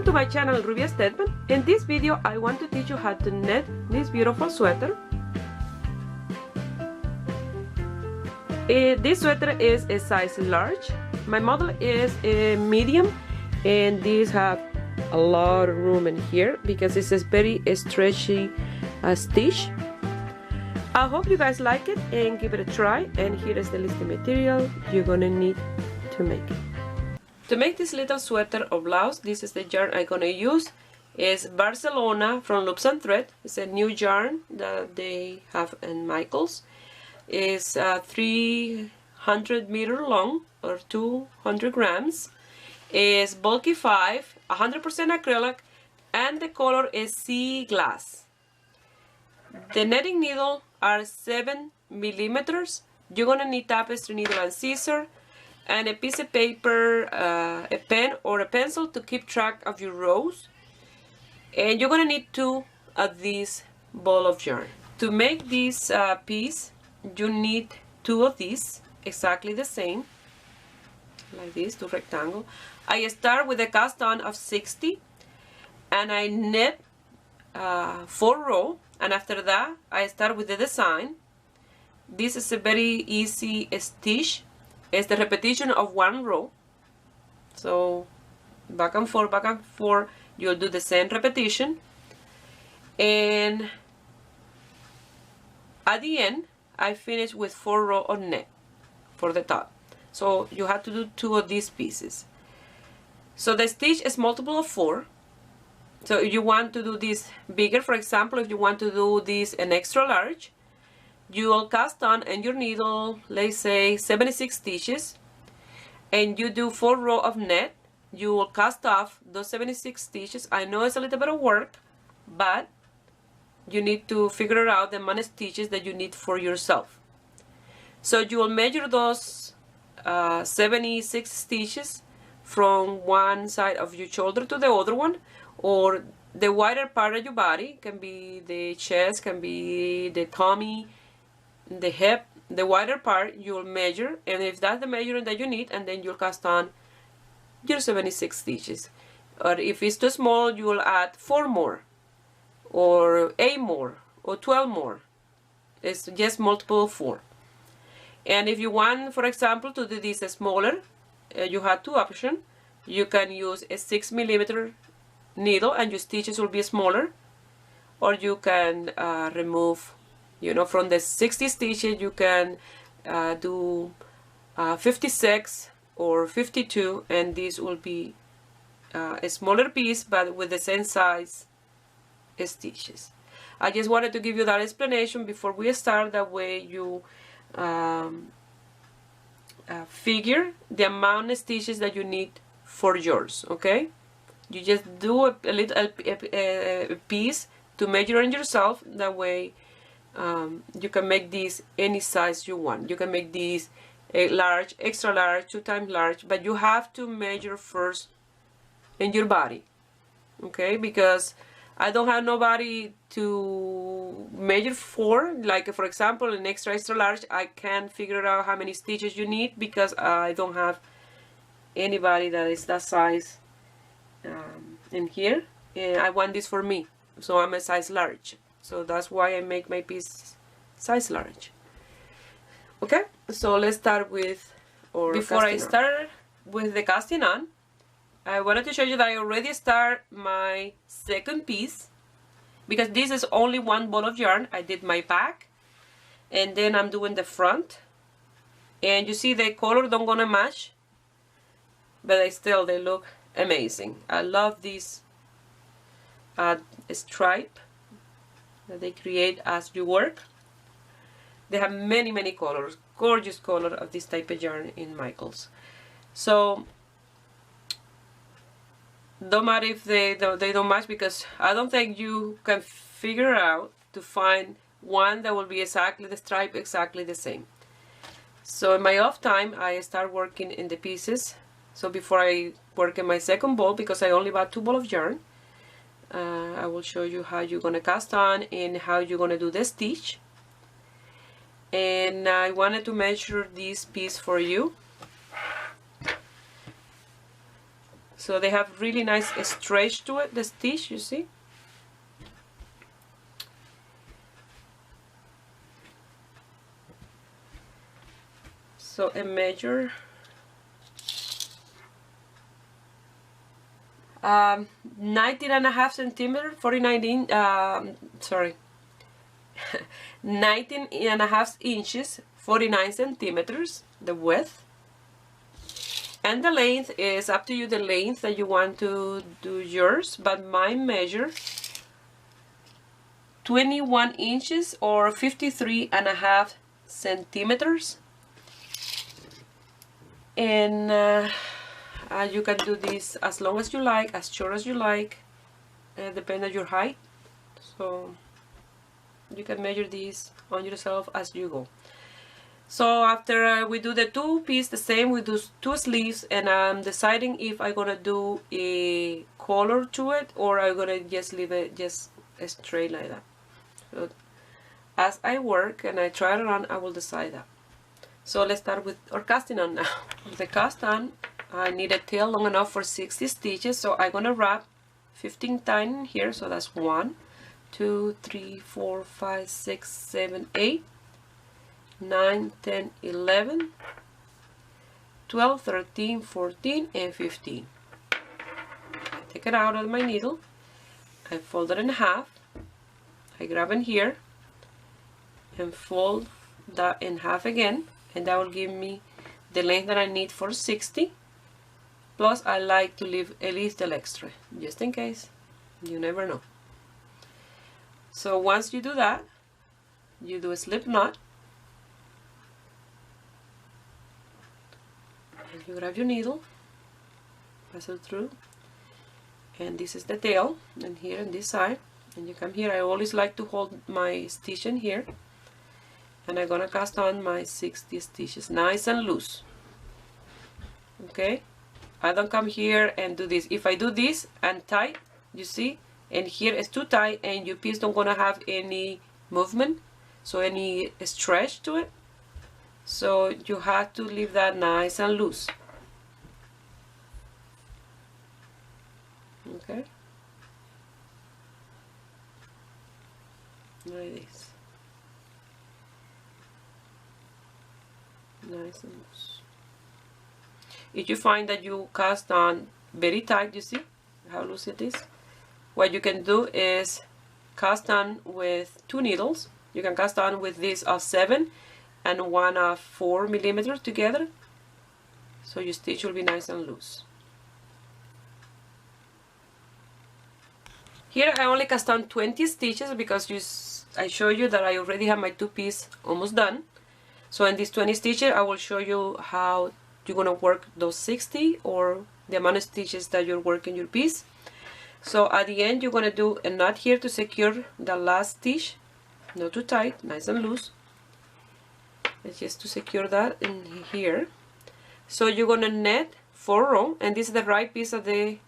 to my channel Ruby Stedman. In this video I want to teach you how to knit this beautiful sweater. This sweater is a size large. My model is a medium, and these have a lot of room in here because this is very stretchy stitch. I hope you guys like it and give it a try, and here is the list of material you're gonna need to make it. To make this little sweater or blouse, this is the yarn I'm gonna use. It's Barcelona from Loops and Thread. It's a new yarn that they have in Michaels. It's 300 meter long or 200 grams. It's bulky 5, 100% acrylic, and the color is sea glass. The netting needle are 7 millimeters. You're gonna need tapestry needle and scissor, and a piece of paper, a pen or a pencil to keep track of your rows. And you're gonna need 2 of these ball of yarn. To make this piece, you need 2 of these, exactly the same, like this, 2 rectangle. I start with a cast on of 60, and I knit 4 rows, and after that I start with the design. This is a very easy stitch. It's the repetition of 1 row, so back and forth, you'll do the same repetition, and at the end I finish with 4 rows of net for the top. So you have to do 2 of these pieces. So the stitch is multiple of 4. So if you want to do this bigger, for example, if you want to do this an extra large, you will cast on in your needle, let's say 76 stitches, and you do 4 rows of net. You will cast off those 76 stitches. I know it's a little bit of work, but you need to figure out the amount of stitches that you need for yourself. So you will measure those 76 stitches from one side of your shoulder to the other one, or the wider part of your body. Can be the chest, can be the tummy, the hip. The wider part you'll measure, and if that's the measurement that you need, and then you'll cast on your 76 stitches. Or if it's too small, you will add 4 more, or 8 more, or 12 more. It's just multiple of 4. And if you want, for example, to do this smaller, you have 2 options. You can use a 6 millimeter needle and your stitches will be smaller, or you can remove, from the 60 stitches you can do 56 or 52, and this will be a smaller piece but with the same size stitches. I just wanted to give you that explanation before we start, that way you figure the amount of stitches that you need for yours. Okay, you just do a little piece to measure on yourself. That way you can make these any size you want. You can make these a large, extra large, 2 times large, but you have to measure first in your body. Okay, because I don't have nobody to measure for. Like, for example, an extra large, I can't figure out how many stitches you need because I don't have anybody that is that size in here, and I want this for me, so I'm a size large. So that's why I make my piece size large. Okay, so let's start with, before I start with the casting on, I wanted to show you that I already start my second piece, because this is only 1 ball of yarn. I did my back, and then I'm doing the front, and you see the color don't gonna match, but they look amazing. I love this stripe that they create as you work. They have many colors, gorgeous color of this type of yarn in Michaels. So don't matter if they don't match, because I don't think you can figure out to find one that will be exactly the stripe, exactly the same. So in my off time I start working in the pieces. So before I work in my second ball, because I only bought 2 balls of yarn, I will show you how you're gonna cast on and how you're gonna do the stitch. And I wanted to measure this piece for you. So they have really nice stretch to it, the stitch, you see. So a measure 19.5 centimeter, 19.5 inches, 49 centimeters, the width. And the length is up to you, the length that you want to do yours, but mine measure 21 inches or 53.5 centimeters. And you can do this as long as you like, as short as you like, depending on your height. So you can measure this on yourself as you go. So after we do the two pieces the same, we do two sleeves, and I'm deciding if I'm gonna do a color to it or I'm gonna just leave it just straight like that. So as I work and I try it on, I will decide that. So let's start with our casting on now. The cast on, I need a tail long enough for 60 stitches, so I'm gonna wrap 15 times in here. So that's 1, 2, 3, 4, 5, 6, 7, 8, 9, 10, 11, 12, 13, 14, and 15. I take it out of my needle, I fold it in half, I grab in here and fold that in half again, and that will give me the length that I need for 60. Plus I like to leave a little extra, just in case, you never know. So once you do that, you do a slip knot, and you grab your needle, pass it through, and this is the tail, and here on this side, and you come here. I always like to hold my stitch in here, and I'm gonna cast on my 60 stitches nice and loose. Okay, I don't come here and do this. If I do this and tight, you see, and here it's too tight, and your piece don't gonna have any movement, so any stretch to it. So you have to leave that nice and loose. Okay, like this, nice and loose. If you find that you cast on very tight, you see how loose it is, what you can do is cast on with 2 needles. You can cast on with this of 7 and one of 4 millimeters together, so your stitch will be nice and loose. Here I only cast on 20 stitches because I show you that I already have my 2 pieces almost done. So in these 20 stitches I will show you how you're going to work those 60 or the amount of stitches that you're working your piece. So at the end you're going to do a knot here to secure the last stitch, not too tight, nice and loose. It's just to secure that in here. So you're going to net 4 rows, and this is the right piece of the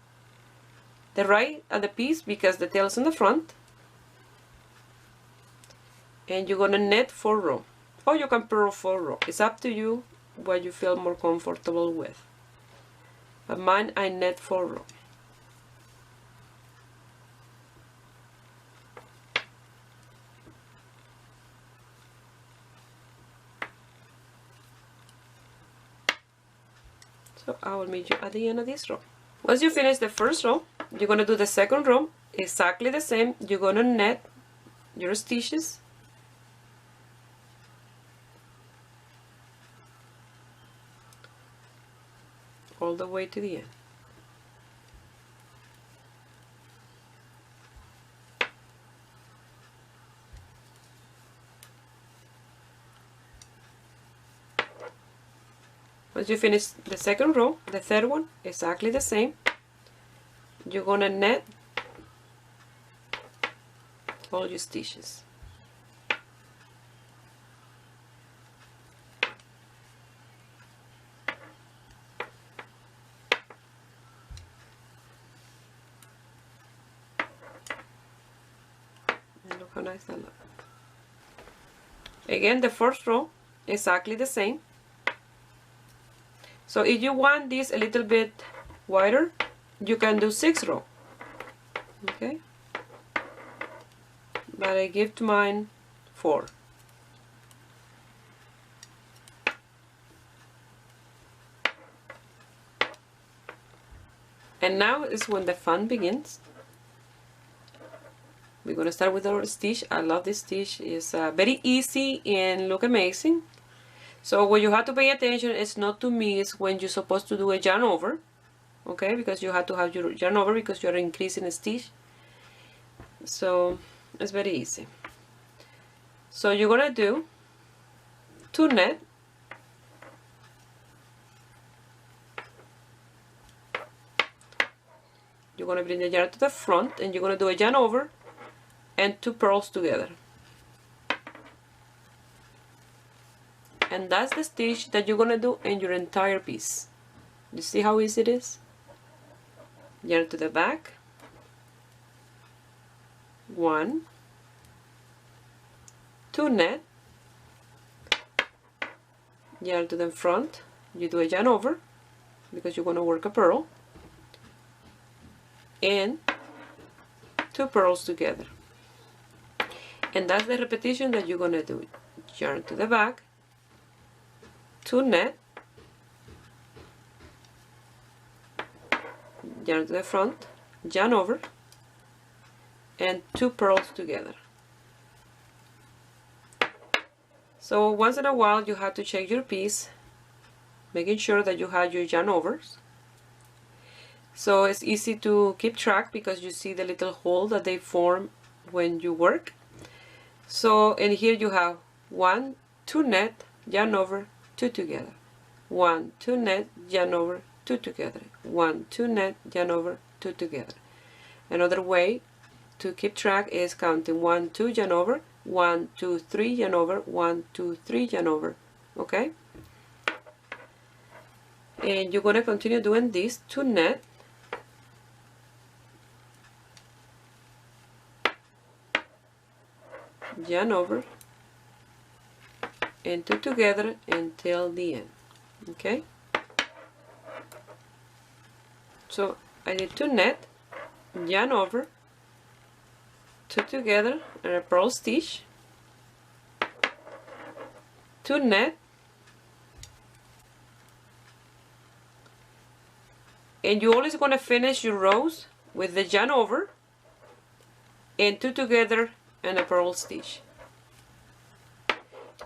right of the piece because the tail is in the front, and you're going to net 4 rows, or you can purl 4 rows. It's up to you what you feel more comfortable with, but mine I net 4 rows. So I will meet you at the end of this row. Once you finish the first row, you're going to do the second row exactly the same. You're going to net your stitches all the way to the end. Once you finish the second row, the third one, exactly the same. You're gonna net all your stitches. And look how nice that looks. Again, the first row, exactly the same. So if you want this a little bit wider, you can do 6 rows. Okay, but I give to mine 4. And now is when the fun begins. We're gonna start with our stitch. I love this stitch. It's very easy and look amazing. So what you have to pay attention is not to miss when you're supposed to do a yarn over, okay? Because you have to have your yarn over because you're increasing a stitch. So it's very easy. So you're gonna do 2 net, you're gonna bring the yarn to the front, and you're gonna do a yarn over and 2 purls together. And that's the stitch that you're gonna do in your entire piece. You see how easy it is? Yarn to the back, 1, 2 net, yarn to the front, you do a yarn over because you're gonna work a purl, and 2 purls together. And that's the repetition that you're gonna do. Yarn to the back, 2 net, yarn to the front, yarn over, and 2 purls together. So once in a while you have to check your piece, making sure that you have your yarn overs. So it's easy to keep track because you see the little hole that they form when you work. So in here you have 1, 2 net, yarn over, 2 together, 1, 2 net, yarn over, 2 together, 1, 2 net, yarn over, 2 together. Another way to keep track is counting 1, 2, yarn over, 1, 2, 3, yarn over, 1, 2, 3, yarn over. Okay? And you're going to continue doing this 2 net, yarn over, and 2 together until the end. Okay? So I did 2 net, yarn over, 2 together, and a purl stitch, 2 net, and you're always going to finish your rows with the yarn over and 2 together and a purl stitch.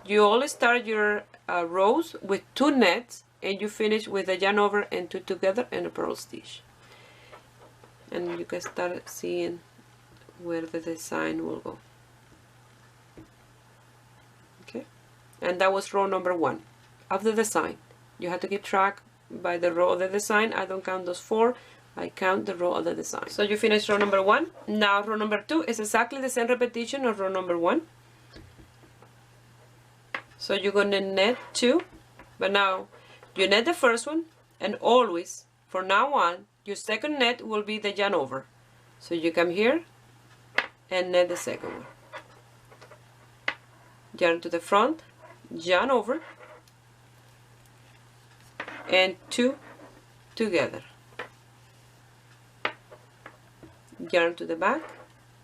You always start your rows with 2 nets and you finish with a yarn over and 2 together and a purl stitch. And you can start seeing where the design will go. Okay, and that was row number 1 of the design. You have to keep track by the row of the design. I don't count those 4, I count the row of the design. So you finish row number 1. Now row number 2 is exactly the same repetition of row number 1. So you're going to net 2, but now you net the first one, and always from now on your second net will be the yarn over. So you come here and net the second one. Yarn to the front, yarn over, and 2 together. Yarn to the back,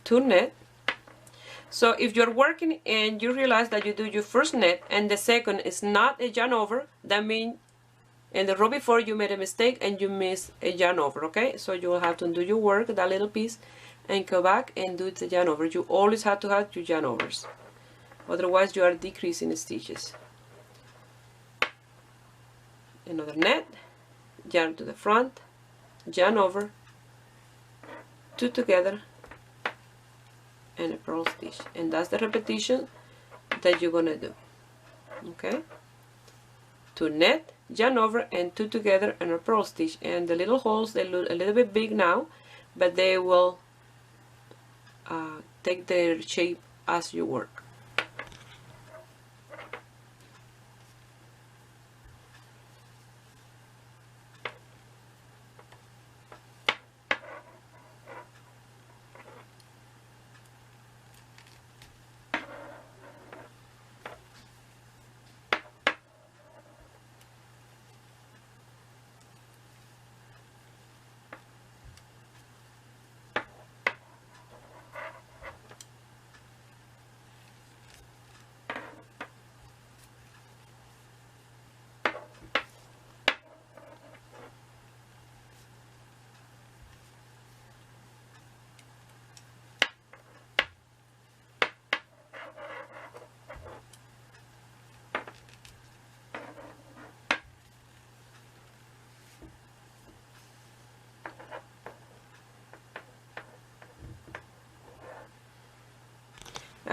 2 net. So if you're working and you realize that you do your first net and the second is not a yarn over, that means in the row before you made a mistake and you missed a yarn over, okay? So you will have to undo your work, that little piece, and go back and do the yarn over. You always have to have your yarn overs. Otherwise you are decreasing stitches. Another net, yarn to the front, yarn over, 2 together, and a purl stitch. And that's the repetition that you're gonna do. Okay? 2 net, yarn over, and 2 together, and a purl stitch. And the little holes, they look a little bit big now, but they will take their shape as you work.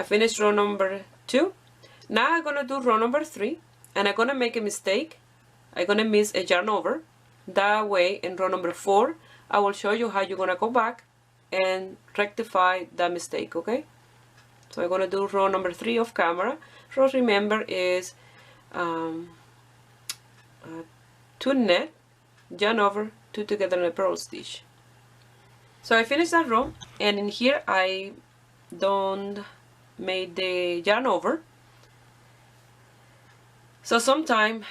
finished row number 2. Now I'm gonna do row number 3, and I'm gonna make a mistake. I'm gonna miss a yarn over. That way in row number 4 I will show you how you're gonna go back and rectify that mistake, okay? So I'm gonna do row number 3 of camera. Row, remember, is 2 net, yarn over, 2 together in a purl stitch. So I finished that row, and in here I don't make the yarn over. So sometime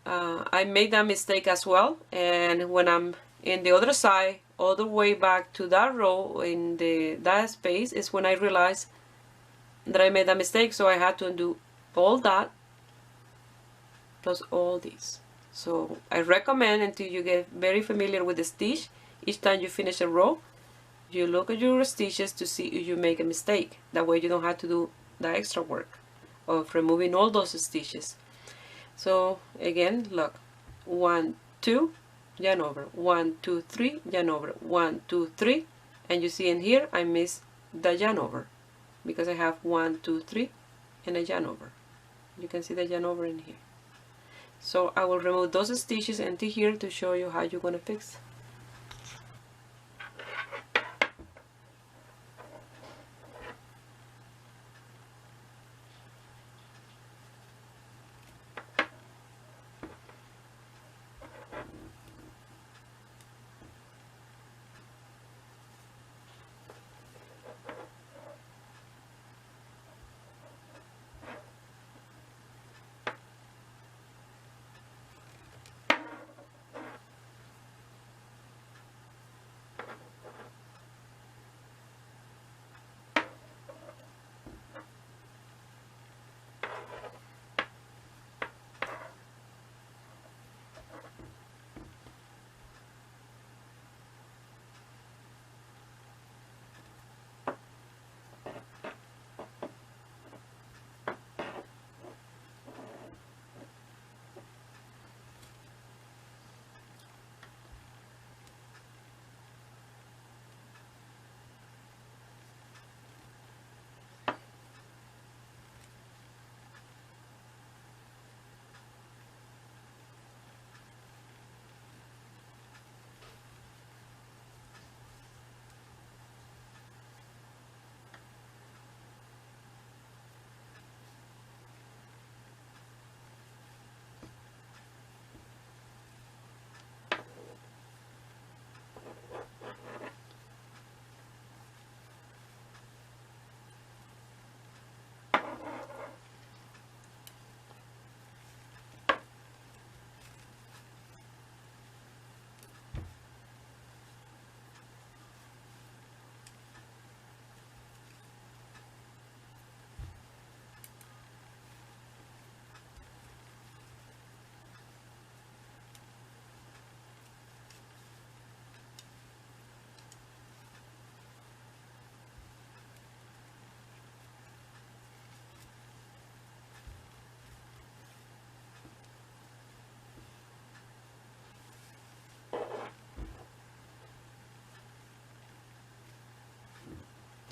I made that mistake as well, and when I'm in the other side, all the way back to that row in that space is when I realized that I made that mistake. So I had to undo all that plus all these. So I recommend, until you get very familiar with the stitch, each time you finish a row, you look at your stitches to see if you make a mistake. That way you don't have to do the extra work of removing all those stitches. So again, look, 1, 2, yarn over, 1, 2, 3, yarn over, 1, 2, 3, and you see in here I missed the yarn over because I have 1, 2, 3 and a yarn over. You can see the yarn over in here. So I will remove those stitches into here to show you how you're going to fix.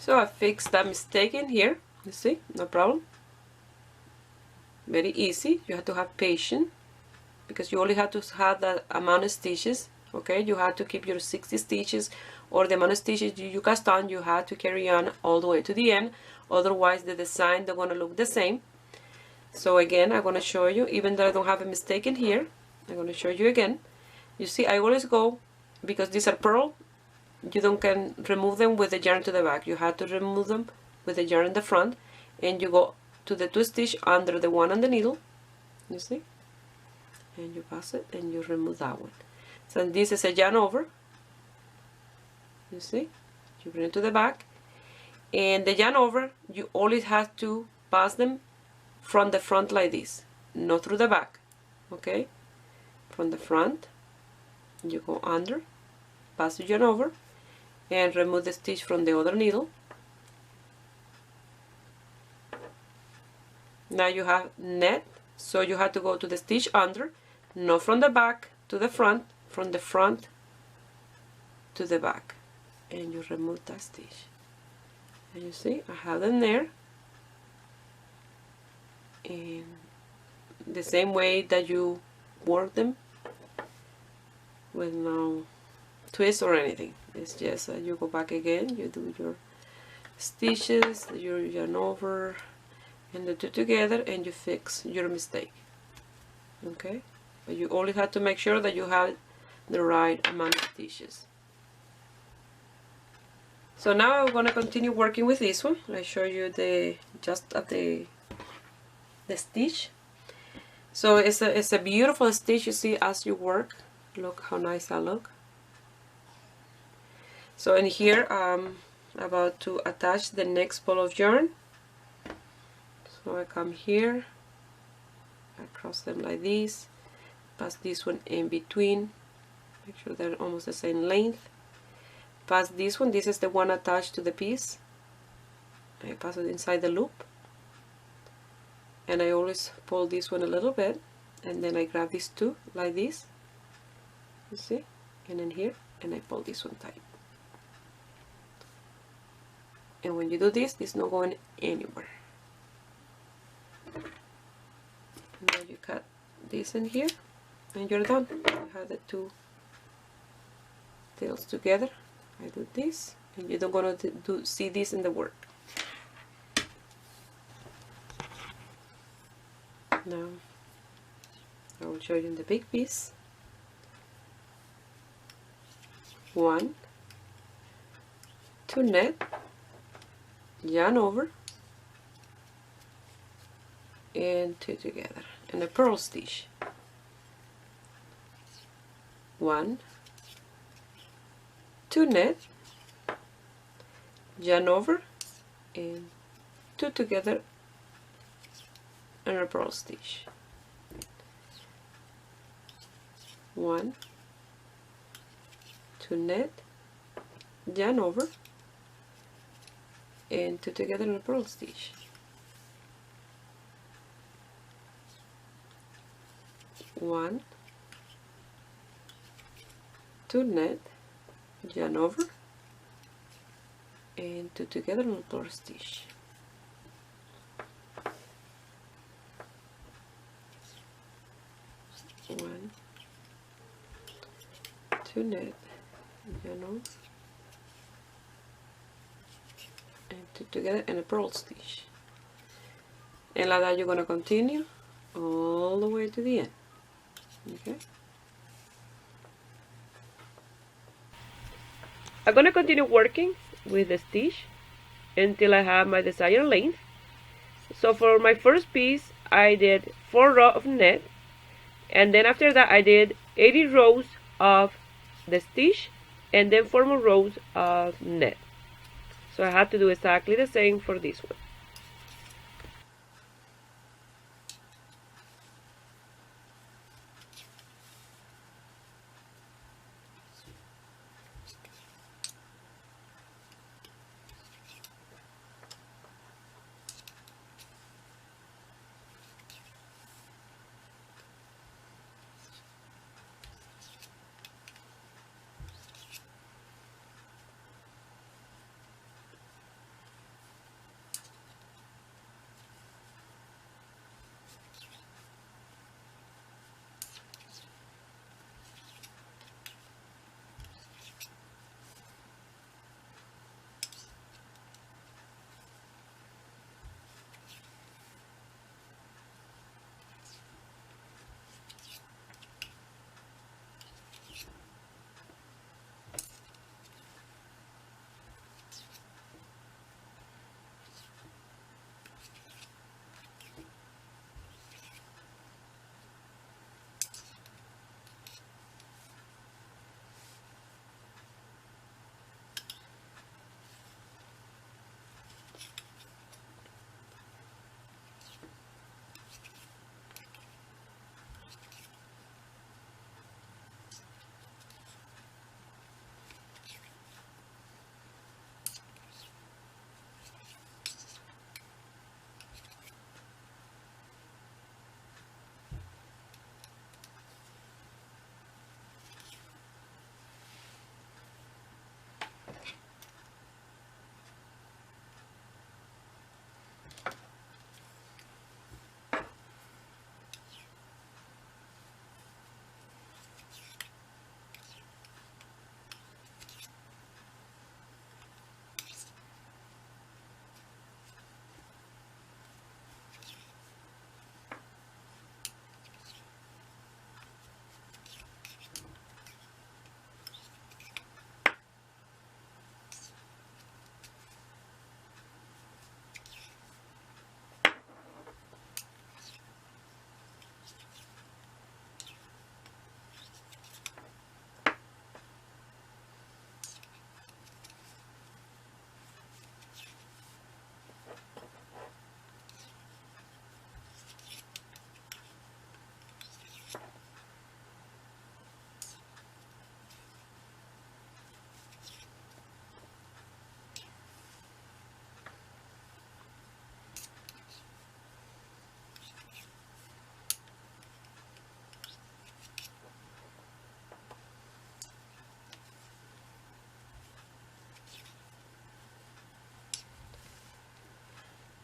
So I fixed that mistake in here, you see, no problem. Very easy. You have to have patience because you only have to have that amount of stitches, okay? You have to keep your 60 stitches or the amount of stitches you cast on. You have to carry on all the way to the end, otherwise the design they're going to look the same. So again, I'm going to show you, even though I don't have a mistake in here, I'm going to show you again. You see, I always go, because these are purl, you don't can remove them with the yarn to the back. You have to remove them with the yarn in the front, and you go to the 2 stitch under the one on the needle, you see, and you pass it and you remove that one. So this is a yarn over, you see, you bring it to the back, and the yarn over, you always have to pass them from the front like this, not through the back, okay? From the front, you go under, pass the yarn over, and remove the stitch from the other needle. Now you have net, so you have to go to the stitch under, not from the back to the front, from the front to the back, and you remove that stitch. And you see, I have them there, and the same way that you work them, with no twist or anything. It's just you go back again, you do your stitches, your yarn over and the two together, and you fix your mistake. Okay, but you only have to make sure that you have the right amount of stitches. So now I'm going to continue working with this one. I show you the stitch. So it's a beautiful stitch, you see, as you work. Look how nice that look. So in here I'm about to attach the next ball of yarn. So I come here, I cross them like this, pass this one in between, make sure they're almost the same length. Pass this one, this is the one attached to the piece. I pass it inside the loop, and I always pull this one a little bit, and then I grab these two like this, you see, and then here, and I pull this one tight. And when you do this, it's not going anywhere. Now you cut this in here, and you're done. You have the two tails together. I do this, and you don't gonna see this in the work. Now I will show you in the big piece. 1, 2 net, yarn over, and 2 together, and a purl stitch. 1, 2 net, yarn over, and 2 together, and a purl stitch. 1, 2 net, yarn over, and 2 together in a purl stitch. 1, 2 net, yarn over, and 2 together in a purl stitch. 1, 2 net, yarn over, and 2 together in a purl stitch. And like that you're going to continue all the way to the end. Okay. I'm going to continue working with the stitch until I have my desired length. So for my first piece I did 4 rows of net, and then after that I did 80 rows of the stitch, and then 4 more rows of net. So I have to do exactly the same for this one.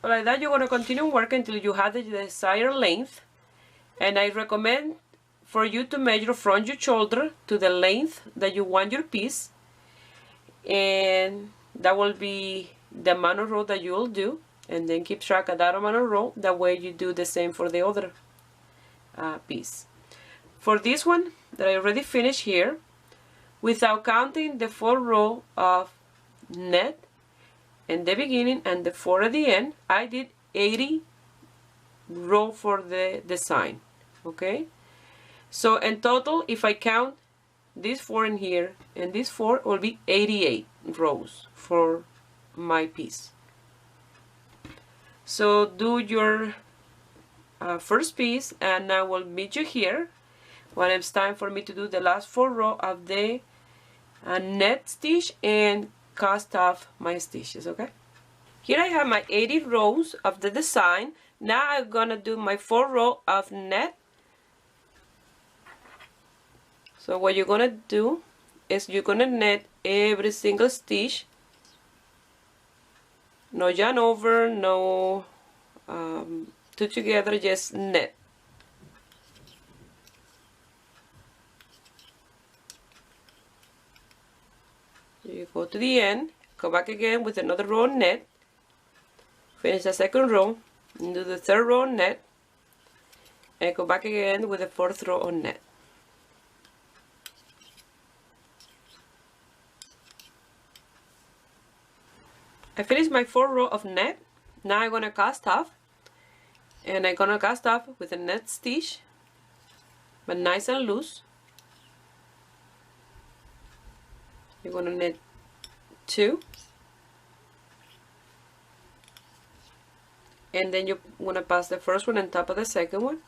So like that, you're going to continue working until you have the desired length. And I recommend for you to measure from your shoulder to the length that you want your piece. And that will be the amount of row that you will do. And then keep track of that amount of row. That way you do the same for the other piece. For this one that I already finished here, without counting the 4 row of net in the beginning and the 4 at the end, I did 80 row for the design. Okay, so in total, if I count these 4 in here and these 4, it will be 88 rows for my piece. So do your first piece, and I will meet you here when it's time for me to do the last 4 row of the net stitch and cast off my stitches. Okay, here I have my 80 rows of the design. Now I'm gonna do my 4 row of net. So what you're gonna do is you're gonna net every single stitch. No yarn over, no two together, just net. You go to the end, go back again with another row of net, finish the second row, and do the third row of net, and go back again with the 4th row of net. I finished my 4 row of net. Now I'm gonna cast off, and I'm gonna cast off with a net stitch, but nice and loose. You're gonna knit 2, and then you're gonna pass the first one on top of the second one,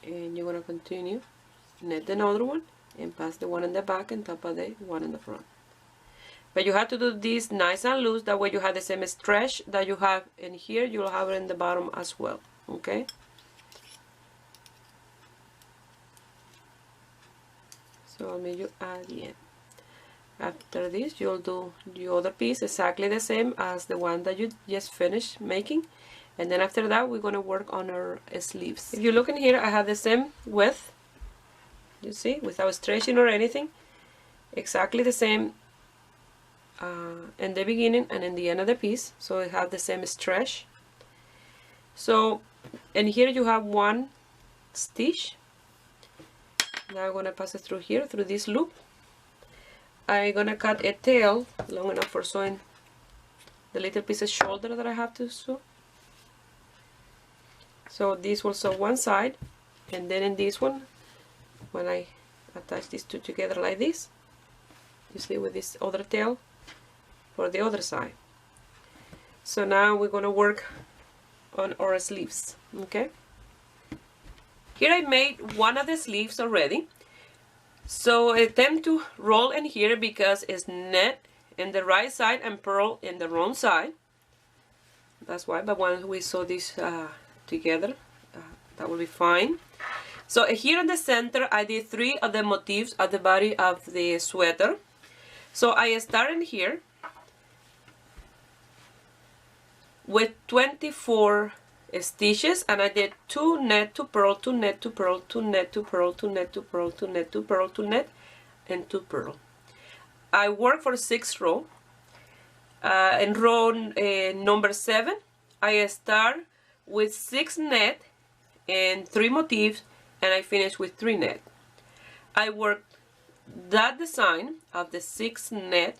and you're gonna continue knit another one and pass the one in the back on top of the one in the front. But you have to do this nice and loose, that way you have the same stretch that you have in here, you'll have it in the bottom as well. Okay, so I'll meet you at the end. After this, you'll do the other piece exactly the same as the one that you just finished making, and then after that we're going to work on our sleeves. If you look in here, I have the same width, you see, without stretching or anything, exactly the same in the beginning and in the end of the piece, so I have the same stretch. So, and here you have 1 stitch. Now I'm going to pass it through here, through this loop. I'm going to cut a tail long enough for sewing the little piece of shoulder that I have to sew. So this will sew one side, and then in this one, when I attach these two together like this, you see, with this other tail for the other side. So now we're going to work on our sleeves. Okay, here I made one of the sleeves already, so I attempt to roll in here because it's net in the right side and purl in the wrong side. That's why, but once we sew this together, that will be fine. So here in the center I did 3 of the motifs at the body of the sweater. So I started here with 24 stitches, and I did 2 net to purl, 2 net to purl, 2 net to purl, 2 net to purl, 2 net to purl, 2 net, and 2 purl. I work for 6 rows. In row number 7, I start with 6 net and 3 motifs, and I finish with 3 net. I worked that design of the 6 net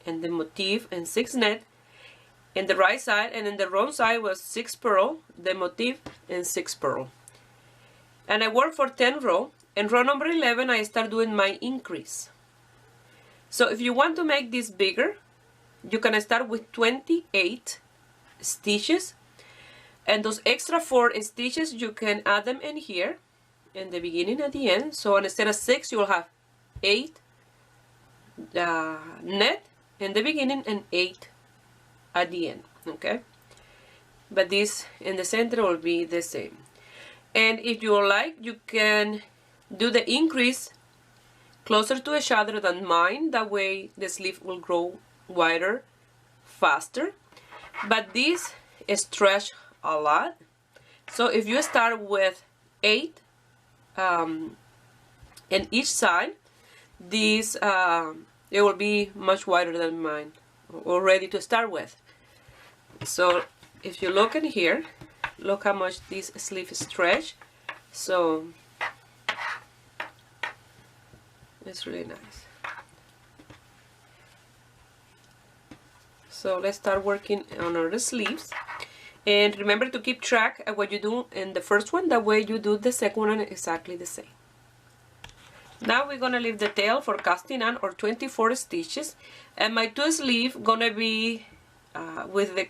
and the motif and 6 net in the right side, and in the wrong side was 6 purl, the motif, and 6 purl. And I work for 10 rows. In row number 11 I start doing my increase. So if you want to make this bigger, you can start with 28 stitches, and those extra 4 stitches you can add them in here in the beginning at the end. So instead of 6 you will have 8 net in the beginning and 8 at the end. Okay, but this in the center will be the same. And if you like, you can do the increase closer to each other than mine, that way the sleeve will grow wider faster, but this stretch a lot. So if you start with 8 in each side, this it will be much wider than mine already to start with. So if you look in here, look how much this sleeve is stretched. So it's really nice. So let's start working on our sleeves. And remember to keep track of what you do in the first one, that way you do the second one exactly the same. Now we're gonna leave the tail for casting on or 24 stitches, and my 2 sleeve gonna be with the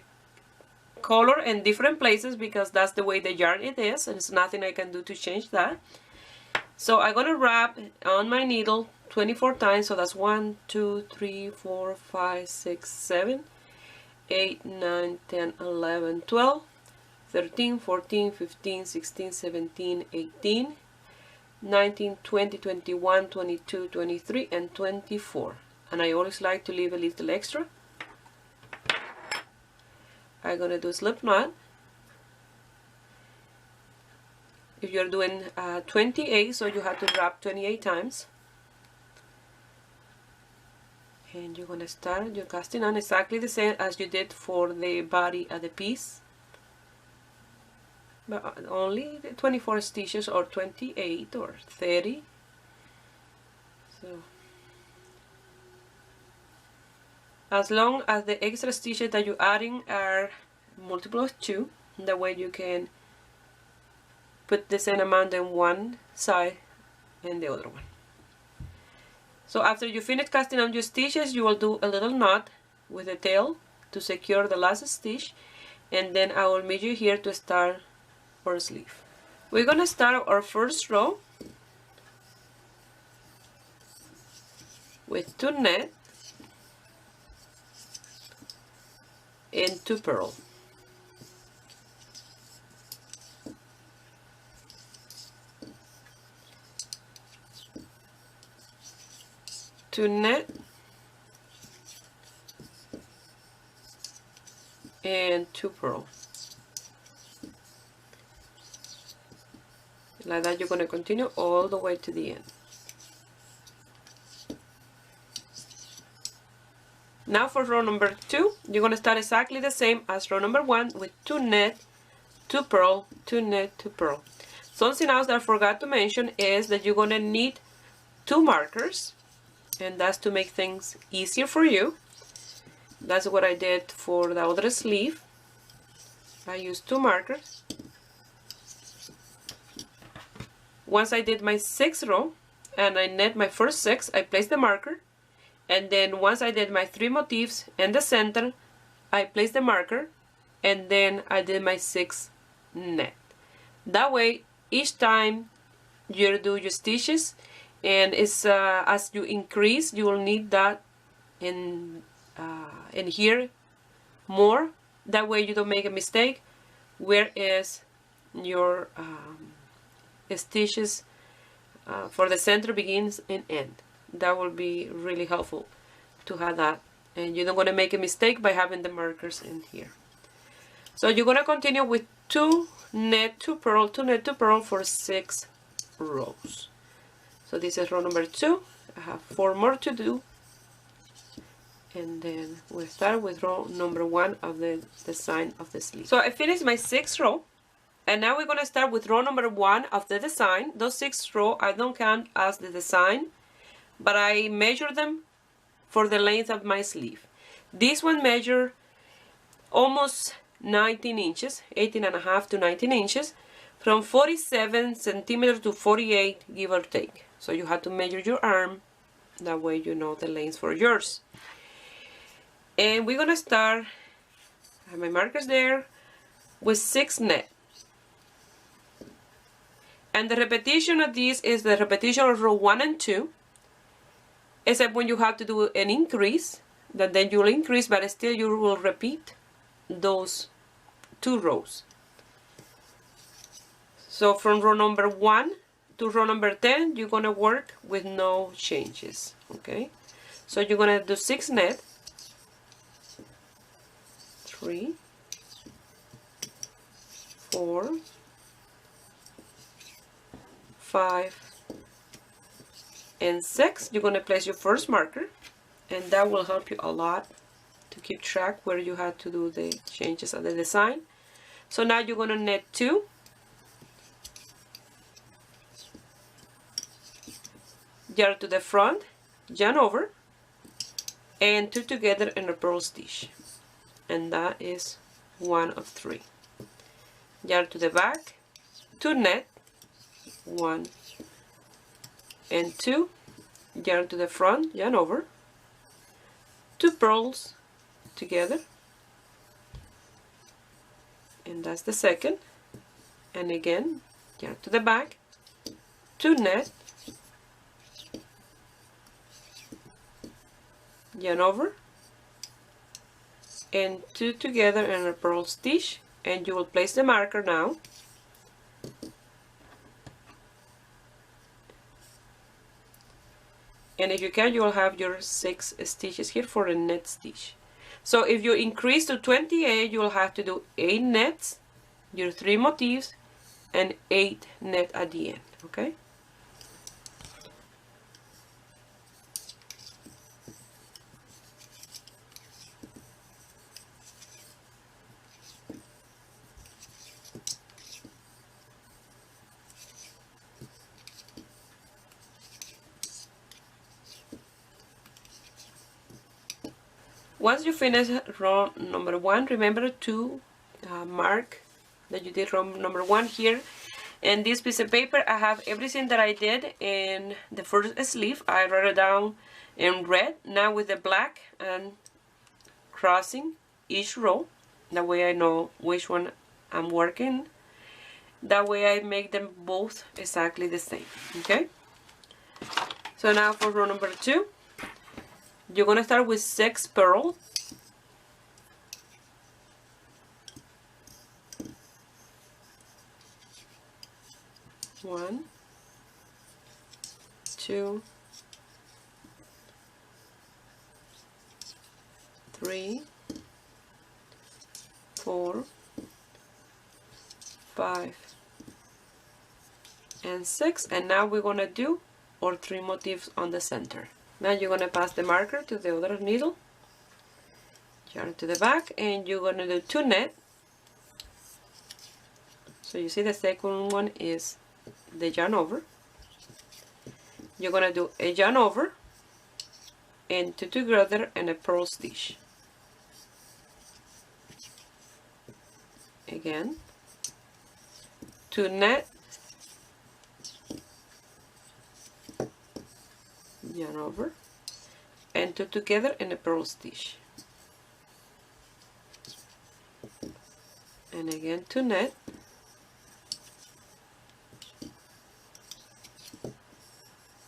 color in different places because that's the way the yarn it is, and there's nothing I can do to change that. So I'm gonna wrap on my needle 24 times, so that's 1, 2, 3, 4, 5, 6, 7, 8, 9, 10, 11, 12, 13, 14, 15, 16, 17, 18, 19, 20, 21, 22, 23, and 24. And I always like to leave a little extra. I'm gonna do slip knot. If you're doing 28, so you have to wrap 28 times. And you're gonna start your casting on exactly the same as you did for the body of the piece, but only 24 stitches or 28 or 30. So as long as the extra stitches that you're adding are multiple of 2, that way you can put the same amount on one side and the other one. So after you finish casting on your stitches, you will do a little knot with the tail to secure the last stitch, and then I will meet you here to start our sleeve. We're gonna start our first row with 2 net and 2 purl. Two net and 2 purl. Like that, you're going to continue all the way to the end. Now for row number 2, you're going to start exactly the same as row number 1 with 2 net, 2 purl, 2 net, 2 purl. Something else that I forgot to mention is that you're going to need 2 markers, and that's to make things easier for you. That's what I did for the other sleeve. I used 2 markers. Once I did my 6th row and I knit my first 6, I placed the marker, and then once I did my 3 motifs in the center, I placed the marker, and then I did my 6th net. That way, each time you do your stitches, and it's as you increase, you will need that in here more. That way you don't make a mistake. Where is your stitches for the center begins and end? That will be really helpful to have that, and you're not going to make a mistake by having the markers in here. So you're going to continue with 2 net, 2 purl, 2 net, 2 purl for 6 rows. So this is row number 2. I have 4 more to do, and then we'll start with row number 1 of the design of the sleeve. So I finished my 6th row, and now we're going to start with row number 1 of the design. Those 6 rows I don't count as the design, but I measure them for the length of my sleeve. This one measure almost 19 inches, 18.5 to 19 inches, from 47 centimeters to 48, give or take. So you have to measure your arm, that way you know the length for yours. And we're gonna start, I have my markers there, with 6 net. And the repetition of this is the repetition of row 1 and 2, except when you have to do an increase, that then you'll increase, but still you will repeat those 2 rows. So from row number 1 to row number 10, you're gonna work with no changes, okay? So you're gonna do 6 net, 3, 4, 5, and 6. You're going to place your first marker, and that will help you a lot to keep track where you have to do the changes of the design. So now you're going to knit 2, yarn to the front, yarn over, and 2 together in a purl stitch, and that is 1 of 3. Yarn to the back, 2 knit, 1 and 2, yarn to the front, yarn over, 2 purls together, and that's the second, and again yarn to the back, 2 knit, yarn over, and 2 together in a purl stitch, and you will place the marker now. And if you can, you will have your 6 stitches here for a net stitch. So if you increase to 28, you will have to do 8 knits, your 3 motifs, and 8 knit at the end, okay? Once you finish row number 1, remember to mark that you did row number 1 here. And this piece of paper, I have everything that I did in the first sleeve. I wrote it down in red. Now with the black and crossing each row. That way I know which one I'm working. That way I make them both exactly the same. Okay? So now for row number 2. You're going to start with 6 purl. One, 2, 3, 4, 5, and 6. And now we're going to do our 3 motifs on the center. Now you're going to pass the marker to the other needle, yarn to the back, and you're going to do 2 knit. So you see the second one is the yarn over. You're going to do a yarn over and 2 together and a purl stitch. Again, 2 knit, yarn over, and 2 together in a purl stitch, and again 2 knit,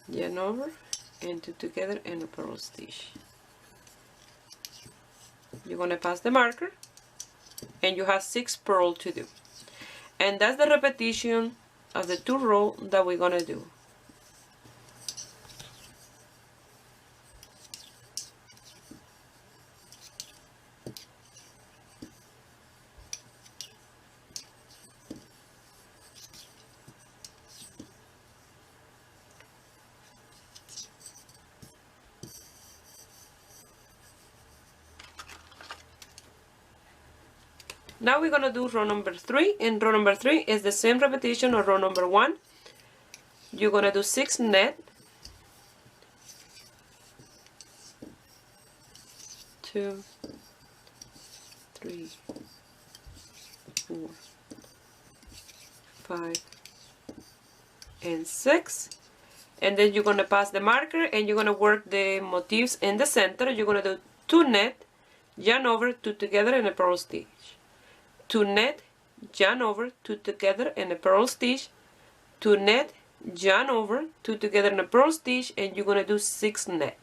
yarn over, and 2 together in a purl stitch. You're going to pass the marker, and you have 6 purl to do, and that's the repetition of the 2 rows that we're going to do. Now we're going to do row number 3. In row number 3 is the same repetition of row number 1. You're going to do 6 knit, 2, 3, 4, 5, and 6. And then you're going to pass the marker and you're going to work the motifs in the center. You're going to do 2 knit, yarn over, 2 together, and a purl stitch. 2 knit, yarn over, 2 together, and a purl stitch. 2 knit, yarn over, 2 together, and a purl stitch, and you're going to do 6 knit.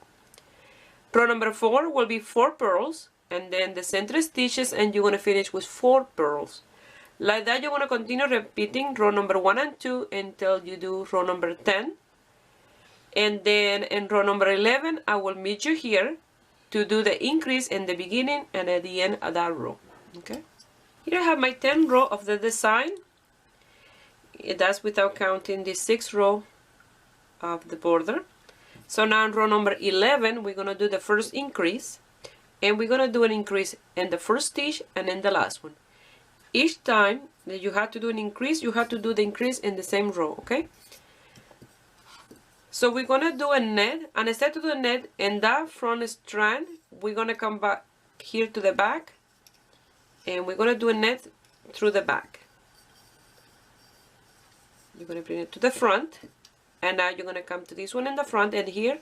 Row number 4 will be 4 purls, and then the center stitches, and you're going to finish with 4 purls. Like that, you're going to continue repeating row number 1 and 2 until you do row number 10. And then in row number 11, I will meet you here to do the increase in the beginning and at the end of that row. Okay, here I have my 10th row of the design. That's without counting the 6th row of the border. So now in row number 11 we're going to do the first increase, and we're going to do an increase in the first stitch and in the last one. Each time that you have to do an increase, you have to do the increase in the same row, okay? So we're going to do a net, and instead to do a net in that front strand, we're going to come back here to the back, and we're going to do a net through the back. You're going to bring it to the front, and now you're going to come to this one in the front and here,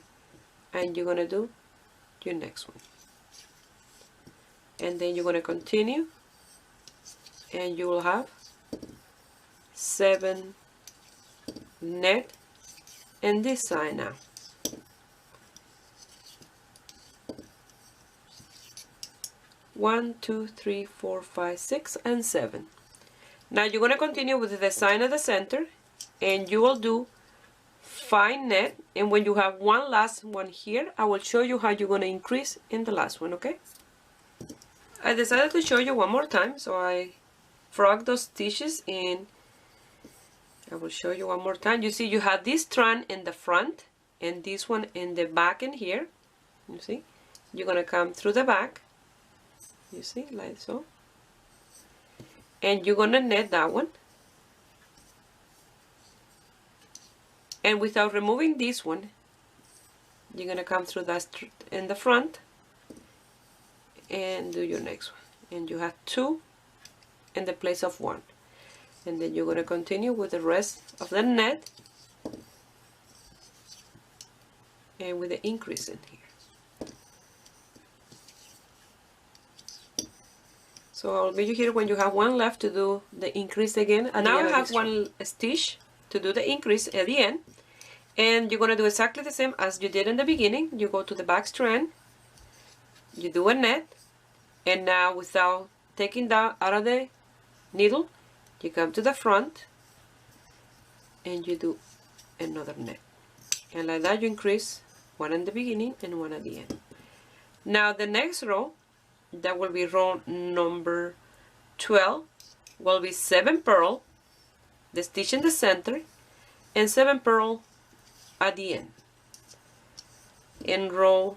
and you're going to do your next one. And then you're going to continue, and you will have 7 net in this side now. One, 2, 3, 4, 5, 6, and 7. Now you're going to continue with the design of the center, and you will do 5 net, and when you have one last one here, I will show you how you're going to increase in the last one, okay? I decided to show you one more time, so I frog those stitches in. I will show you one more time. You see you have this strand in the front and this one in the back in here. You see? You're going to come through the back. You see, like so. And you're going to net that one. And without removing this one, you're going to come through that in the front and do your next one. And you have 2 in the place of 1. And then you're going to continue with the rest of the net and with the increase in here. So I'll meet you here when you have one left to do the increase again. And now I have one stitch to do the increase at the end, and you're going to do exactly the same as you did in the beginning. You go to the back strand, you do a net, and now without taking that out of the needle, you come to the front and you do another net, and like that you increase one in the beginning and one at the end. Now the next row, that will be row number 12, will be 7 purl, the stitch in the center, and 7 purl at the end. In row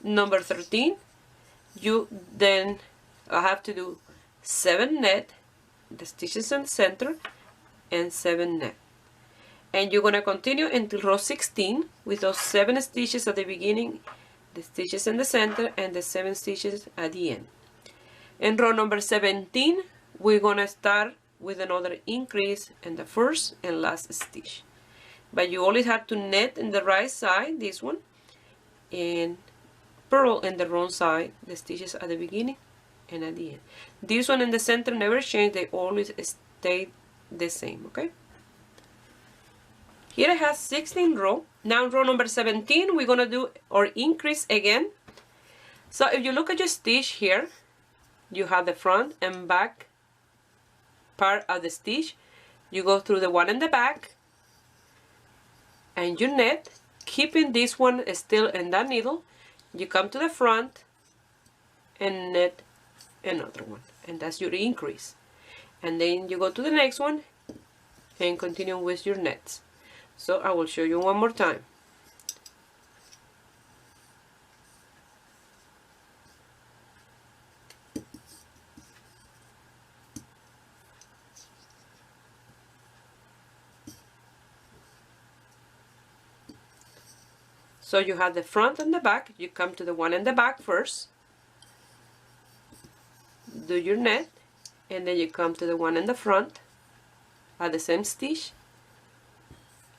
number 13, you then have to do 7 net, the stitches in the center, and 7 net. And you're going to continue until row 16 with those 7 stitches at the beginning, the stitches in the center, and the 7 stitches at the end. In row number 17, we're going to start with another increase in the first and last stitch. But you always have to net in the right side, this one, and purl in the wrong side, the stitches at the beginning and at the end. This one in the center never change, they always stay the same, okay? Here I have 16 row. Now in row number 17, we're gonna do our increase again. So if you look at your stitch here, you have the front and back part of the stitch. You go through the one in the back, and you net, keeping this one still in that needle. You come to the front and net another one, and that's your increase. And then you go to the next one and continue with your nets. So I will show you one more time. So you have the front and the back. You come to the one in the back first, do your net, and then you come to the one in the front at the same stitch,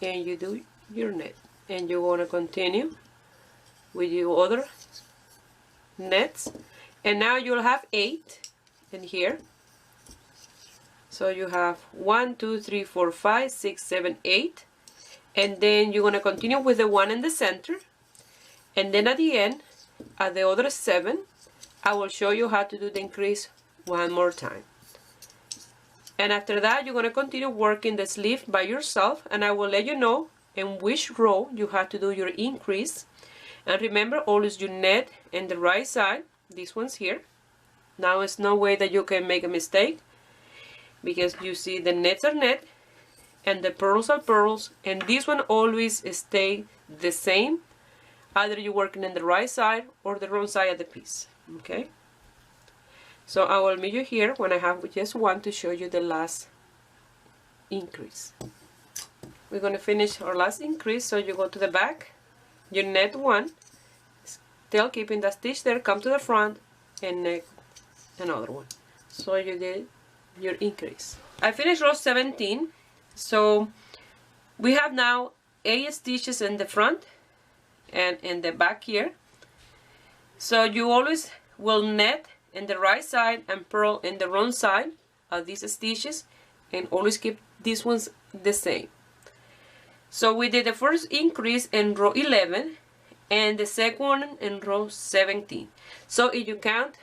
and you do your net, and you want to continue with your other nets. And now you'll have 8 in here. So you have 1, 2, 3, 4, 5, 6, 7, 8, and then you're going to continue with the one in the center, and then at the end, at the other 7, I will show you how to do the increase one more time. And after that, you're going to continue working the sleeve by yourself, and I will let you know in which row you have to do your increase. And remember, always you net in the right side, these ones here, Now it's no way that you can make a mistake, because you see the nets are net and the pearls are pearls, and this one always stay the same, either you're working in the right side or the wrong side of the piece. Okay, so I will meet you here when I have just one to show you the last increase. We're going to finish our last increase, so you go to the back, you net one, still keeping that stitch there, come to the front and net another one. So you did your increase. I finished row 17, so we have now 8 stitches in the front and in the back here. So you always will net in the right side and purl in the wrong side of these stitches, and always keep these ones the same. So we did the first increase in row 11 and the second one in row 17. So if you count,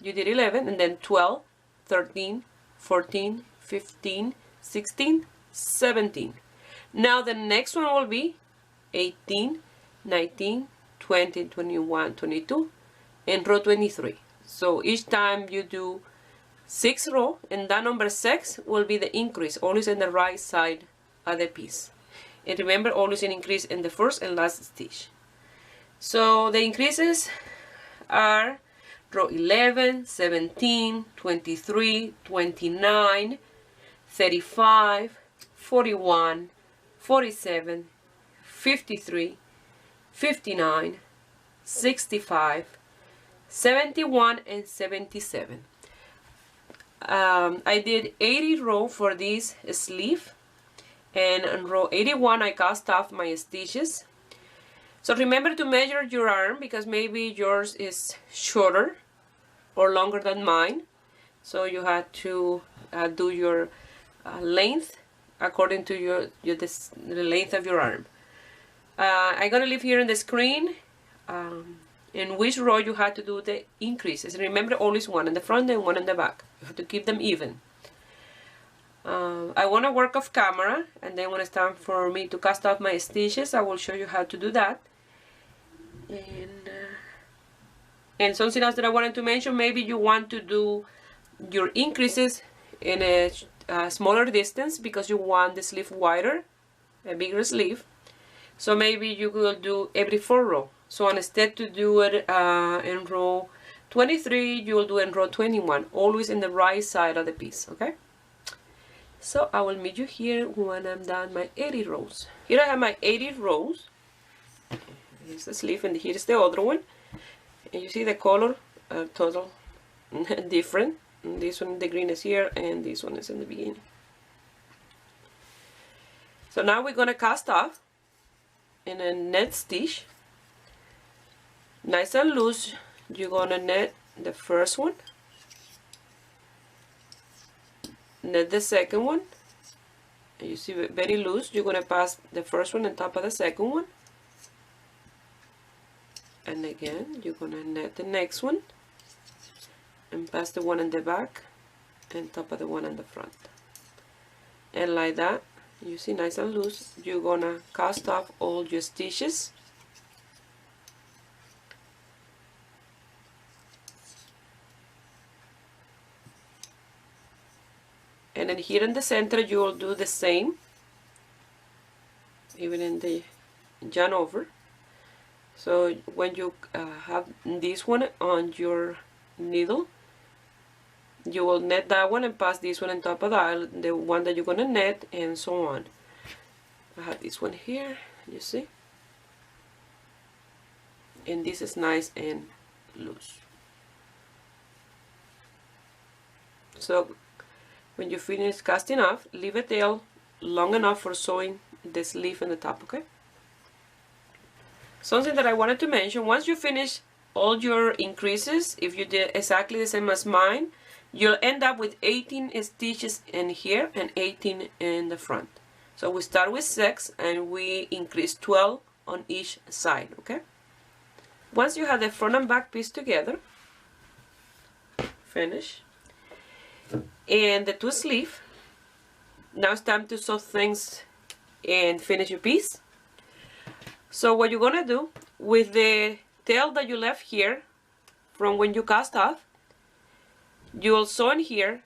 you did 11 and then 12, 13, 14, 15, 16, 17. Now the next one will be 18, 19, 20, 21, 22 and row 23. So each time you do 6 rows, and that number 6 will be the increase, always in the right side of the piece. And remember, always an increase in the first and last stitch. So the increases are row 11, 17, 23, 29, 35, 41, 47, 53, 59, 65, 71 and 77. I did 80 rows for this sleeve, and on row 81 I cast off my stitches. So remember to measure your arm, because maybe yours is shorter or longer than mine, so you have to do your length according to the length of your arm. I'm gonna leave here on the screen in which row you have to do the increases. Remember, always one in the front and one in the back. You have to keep them even. I want to work off camera, and then when it's time for me to cast off my stitches, I will show you how to do that. And something else that I wanted to mention, maybe you want to do your increases in a smaller distance because you want the sleeve wider, a bigger sleeve. So maybe you will do every 4 rows. So instead to do it in row 23, you will do in row 21, always in the right side of the piece, okay? So I will meet you here when I'm done my 80 rows. Here I have my 80 rows. Here's the sleeve and here's the other one. And you see the color are total different. And this one, the green is here, and this one is in the beginning. So now we're gonna cast off in a net stitch. Nice and loose, you're gonna net the first one, net the second one, and you see very loose, you're gonna pass the first one on top of the second one, and again you're gonna net the next one and pass the one in the back and top of the one in the front, and like that. You see, nice and loose, you're gonna cast off all your stitches. And then here in the center you will do the same, even in the yarn over. So when you have this one on your needle, you will net that one and pass this one on top of that, the one that you're gonna net, and so on. I have this one here, you see, and this is nice and loose. So when you finish casting off, leave a tail long enough for sewing the sleeve in the top, okay? Something that I wanted to mention, once you finish all your increases, if you did exactly the same as mine, you'll end up with 18 stitches in here and 18 in the front. So we start with 6 and we increase 12 on each side, okay? Once you have the front and back piece together, finish, and the 2 sleeves, now it's time to sew things and finish your piece. So what you're gonna do with the tail that you left here from when you cast off, you will sew in here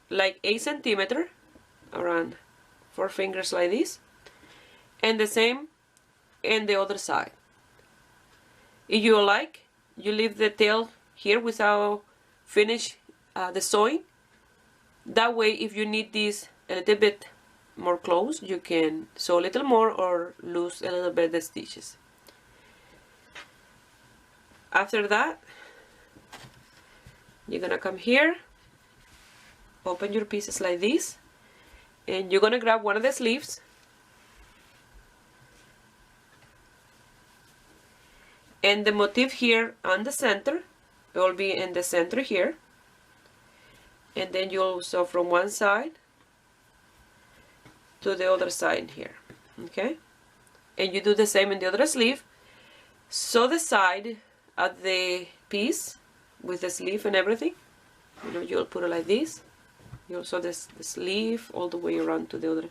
like 8 centimeters, around 4 fingers like this, and the same in the other side. If you like, you leave the tail here without finish the sewing. That way, if you need this a little bit more close, you can sew a little more or lose a little bit the stitches. After that, you're gonna come here, open your pieces like this, and you're gonna grab one of the sleeves, and the motif here on the center, it will be in the center here, and then you'll sew from one side to the other side here, okay? And you do the same in the other sleeve. Sew the side of the piece with the sleeve and everything. You know, you'll put it like this. You'll sew the sleeve all the way around to the other,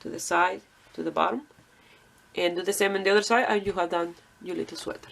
to the side, to the bottom, and do the same on the other side, and you have done your little sweater.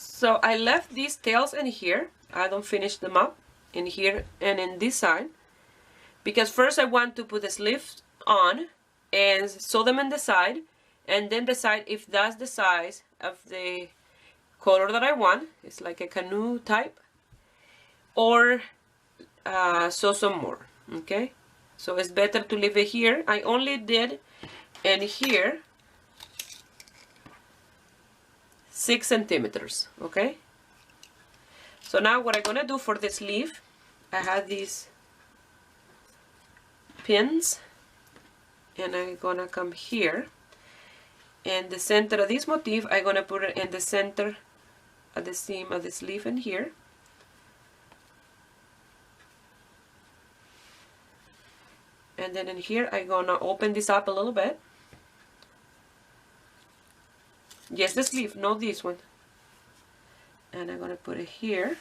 So I left these tails in here. I don't finish them up in here and in this side, because first I want to put the sleeves on and sew them in the side, and then decide if that's the size of the color that I want. It's like a canoe type, or sew some more. Okay, so it's better to leave it here. I only did in here 6 centimeters. Okay, so now what I'm gonna do for the sleeve, I have these pins, and I'm gonna come here, and the center of this motif I'm gonna put it in the center of the seam of the sleeve in here, and then in here I'm gonna open this up a little bit. Yes, the sleeve, not this one. And I'm gonna put it here.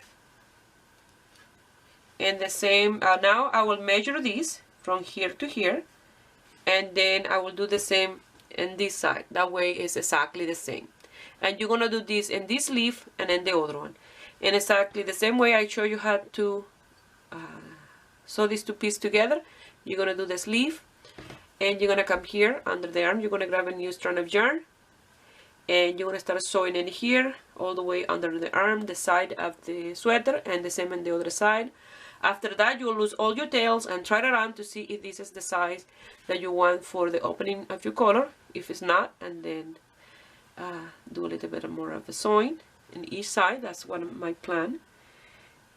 And the same, now I will measure this from here to here, and then I will do the same in this side. That way it's exactly the same. And you're gonna do this in this sleeve and in the other one. And exactly the same way I show you how to sew these two pieces together. You're gonna do the sleeve, and you're gonna come here under the arm. You're gonna grab a new strand of yarn, and you're gonna start sewing in here all the way under the arm, the side of the sweater, and the same on the other side. After that, you'll lose all your tails and try it around to see if this is the size that you want for the opening of your collar. If it's not, and then do a little bit more of a sewing in each side. That's what my plan.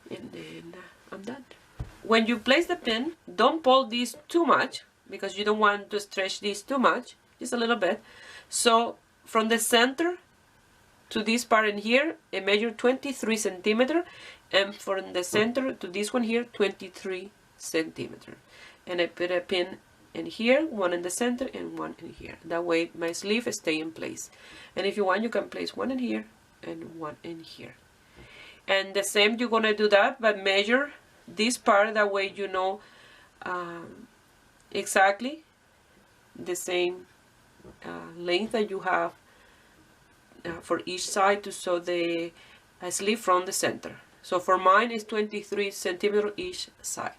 And then I'm done. When you place the pin, don't pull this too much, because you don't want to stretch this too much, just a little bit. So from the center to this part in here, I measure 23 centimeters, and from the center to this one here, 23 centimeters. And I put a pin in here, one in the center and one in here. That way my sleeve stay in place. And if you want, you can place one in here and one in here. And the same, you're gonna do that, but measure this part, that way you know exactly the same length that you have for each side to sew the sleeve from the center. So for mine it's 23 centimeters each side.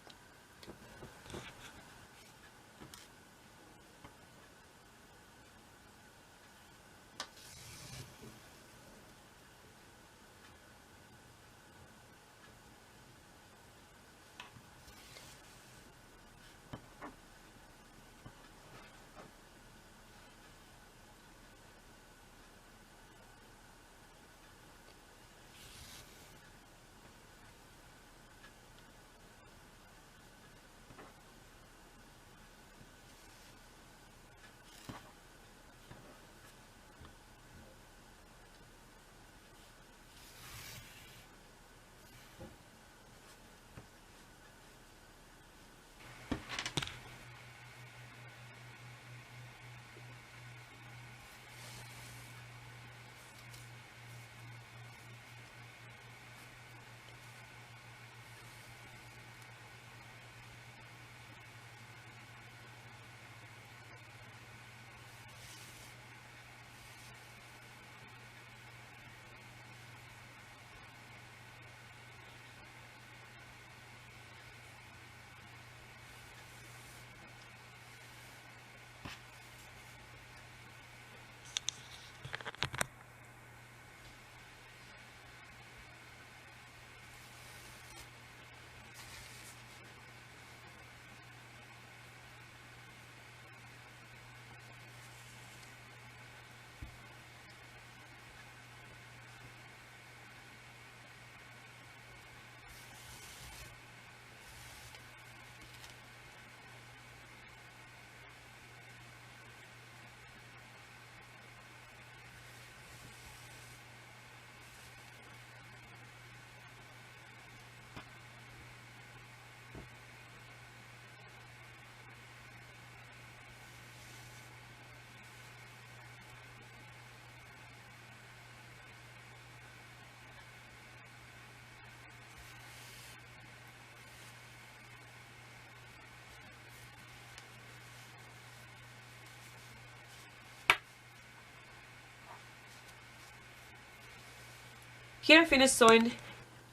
Here I finished sewing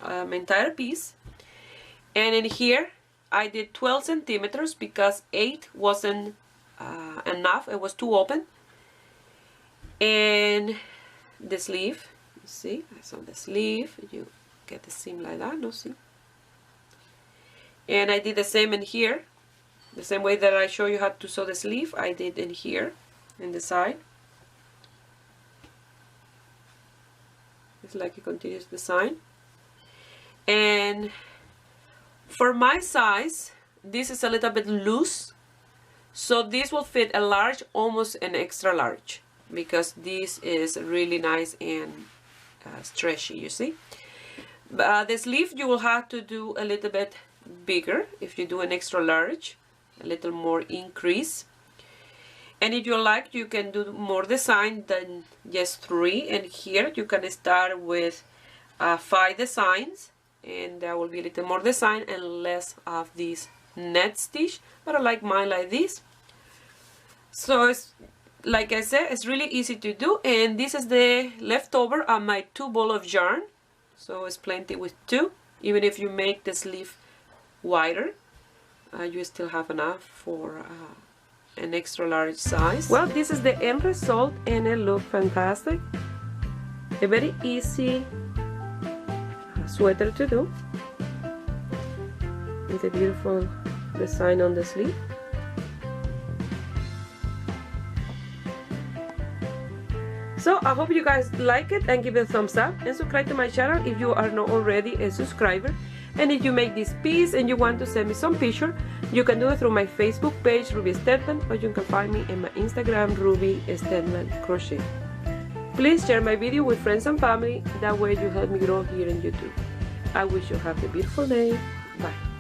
my entire piece, and in here I did 12 centimeters because 8 wasn't enough, it was too open. And the sleeve, you see, that's on the sleeve, you get the seam like that, no see? And I did the same in here, the same way that I show you how to sew the sleeve, I did in here, in the side. It's like a continuous design. And for my size, this is a little bit loose, so this will fit a large, almost an extra large, because this is really nice and stretchy, you see. The sleeve you will have to do a little bit bigger if you do an extra large, a little more increase. And if you like, you can do more design than just 3. And here you can start with 5 designs, and there will be a little more design and less of this net stitch. But I like mine like this. So it's, like I said, it's really easy to do. And this is the leftover of my 2 ball of yarn. So it's plenty with 2. Even if you make the sleeve wider, you still have enough for an extra large size. Well, this is the end result, and it looks fantastic. A very easy sweater to do with a beautiful design on the sleeve. So I hope you guys like it and give it a thumbs up, and subscribe to my channel if you are not already a subscriber. And if you make this piece and you want to send me some picture, you can do it through my Facebook page, Ruby Stedman, or you can find me in my Instagram, Ruby Stedman Crochet. Please share my video with friends and family, that way you help me grow here in YouTube. I wish you have a beautiful day. Bye.